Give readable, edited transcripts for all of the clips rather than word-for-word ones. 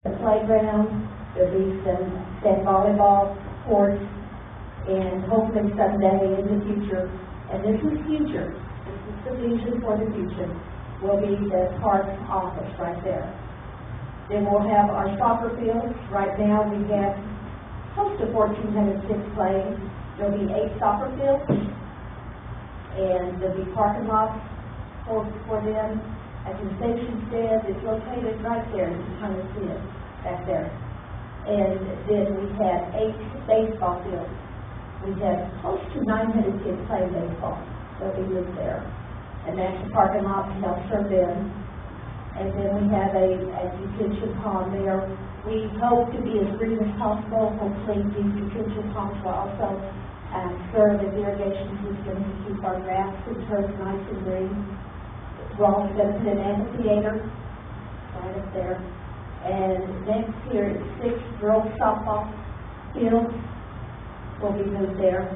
The playground, there'll be some volleyball courts, and hopefully someday in the future, and this is future, this is the vision for the future, will be the park office right there. Then we'll have our soccer fields. Right now we have close to 1,400 kids playing. There'll be 8 soccer fields, and there'll be parking lots for them. A concession stand is located right there. You can kind of see it back there. And then we have 8 baseball fields. We have close to 900 kids playing baseball. They'll be moved there. And that's the parking lot to help serve them. And then we have a detention pond there. We hope to be as green as possible. Hopefully these detention ponds will also serve as irrigation system to keep our grass and turf nice and green. We're also going to put an amphitheater right up there. And next year, 6 girls softball fields will be moved there.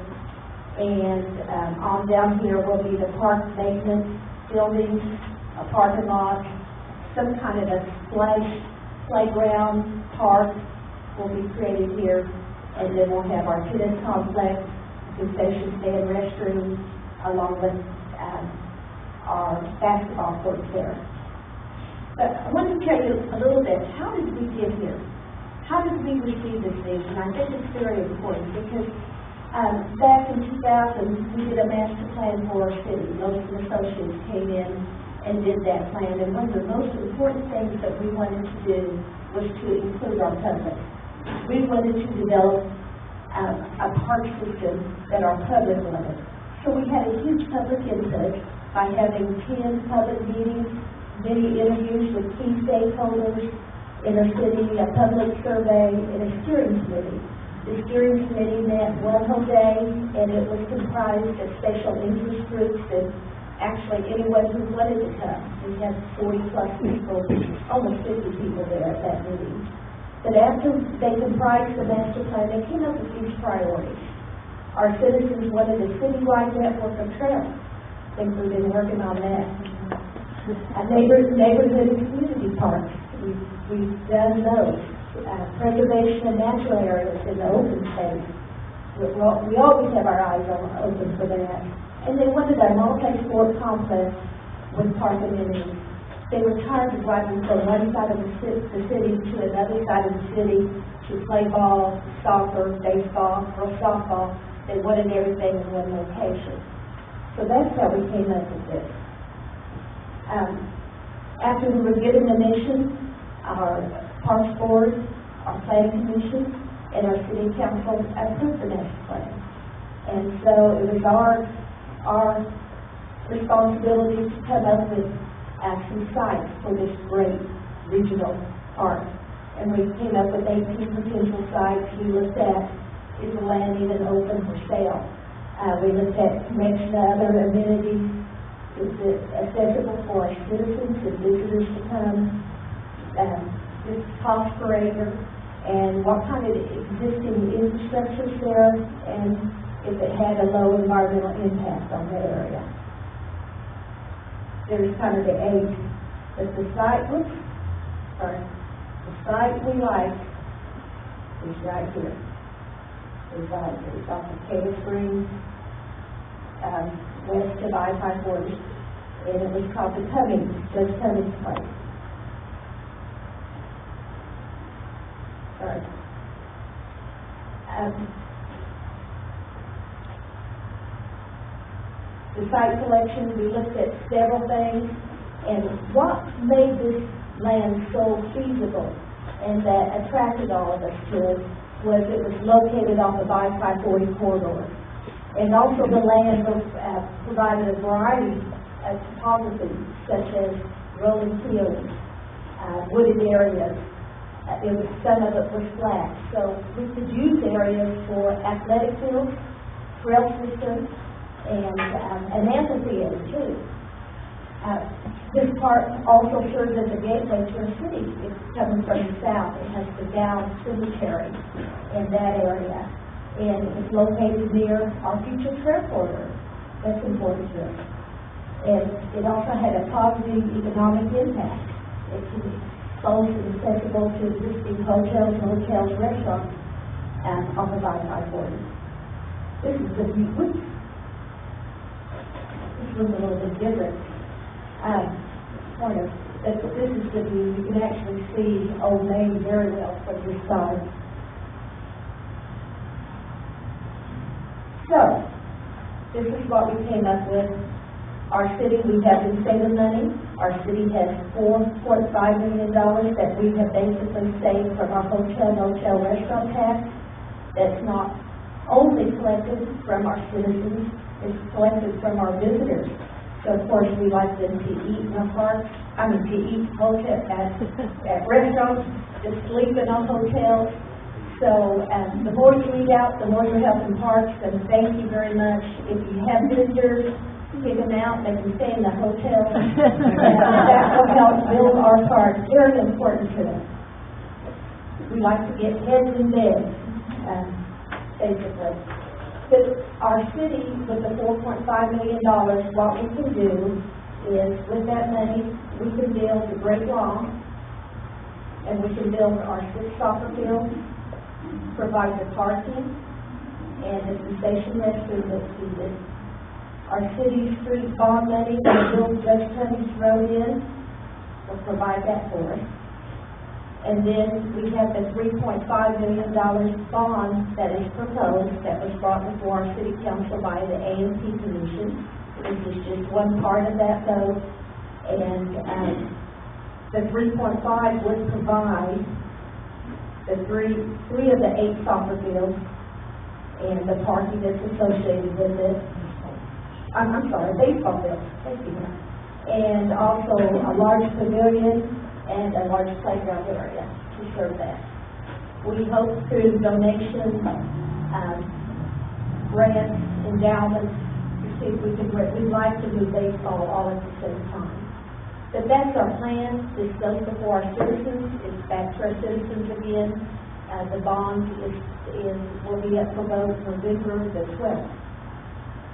And on down here will be the park maintenance buildings, a parking lot, some kind of a splash playground park will be created here. And then we'll have our tennis complex, concession stand, restrooms, along with our basketball courts there. But I want to tell you a little bit, how did we get here? How did we receive this vision? I think it's very important because back in 2000, we did a master plan for our city. Lotus and Associates came in and did that plan, and one of the most important things that we wanted to do was to include our public. We wanted to develop a park system that our public wanted. So we had a huge public input by having 10 public meetings, many interviews with key stakeholders in the city, a public survey, and a steering committee. The steering committee met one whole day, and it was comprised of special interest groups and actually anyone who wanted to come. We had 40-plus people, almost 50 people there at that meeting. But after they comprised the master plan, they came up with these priorities. Our citizens wanted a citywide network of trails. I think we've been working on that. Neighborhood and community parks, we've done those. Preservation of natural areas in the open space. We always have our eyes open for that. And they wanted a multi-sport complex with park amenities. They were tired of driving from one side of the city to another side of the city to play ball, soccer, baseball, or softball. They wanted everything in one location. So that's how we came up with this. After we were given the mission, our Parks Board, our Planning Commission, and our City Council approved the master plan. And so it was our responsibility to come up with some sites for this great regional park. And we came up with 18 potential sites. We looked at, is the land even open for sale? We looked at connection to other amenities. Is it accessible for our citizens and visitors to come? This cost per acre, and what kind of existing infrastructure is there, and if it had a low environmental impact on that area. There's kind of the age. But the site we like is right here. It's off of Cave Springs, west of I-540, and it was called the Judge Cummings Place. Sorry. The site selection, we looked at several things, and what made this land so feasible and that attracted all of us to it was it was located on the I-540 corridor. And also the land provided a variety of topography, such as rolling hills, wooded areas. Some of it was flat. So we could use areas for athletic fields, trail systems, and an amphitheater too. This park also serves as a gateway to a city. It's coming from the south. It has the Dow Cemetery in that area. And it's located near our future trail corridor. That's important to us. And it also had a positive economic impact. It's close and accessible to this hotels, motels, restaurants, off of I-40. This is the view. Whoops. This one's a little bit different. This is the view. You can actually see Old Main very well from this side. So, this is what we came up with. Our city, we have been saving money. Our city has $4.5 million that we have basically saved from our hotel, motel, restaurant tax. That's not only collected from our citizens, it's collected from our visitors. So, of course, we like them to eat in our parks, to eat hotel, at restaurants, to sleep in our hotels. So, the more you eat out, the more you help in parks, and thank you very much. If you have visitors, take them out, make them stay in the hotel. That will help build our parks. Very important to us. We like to get heads in beds, basically. But our city, with the $4.5 million, what we can do is, with that money, we can build the Great Lawn, and we can build our 6 soccer fields, provide the parking, and the concession restroom that's needed. Our city street bond money, we build Judge Tunney's Road in, will provide that for us. And then we have the $3.5 million bond that is proposed, that was brought before our city council by the A&P Commission. This is just one part of that, though. And the 3.5 would provide the three of the 8 soccer fields and the parking that's associated with it. I'm sorry, baseball fields. Thank you. And also a large pavilion and a large playground area to serve that. We hope through donations, grants, endowments, to see if we can, we'd like to do baseball all at the same time. But that's our plan. This goes before our citizens. It's back to our citizens again. The bond will be up for vote November the 12th.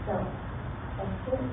So, that's it.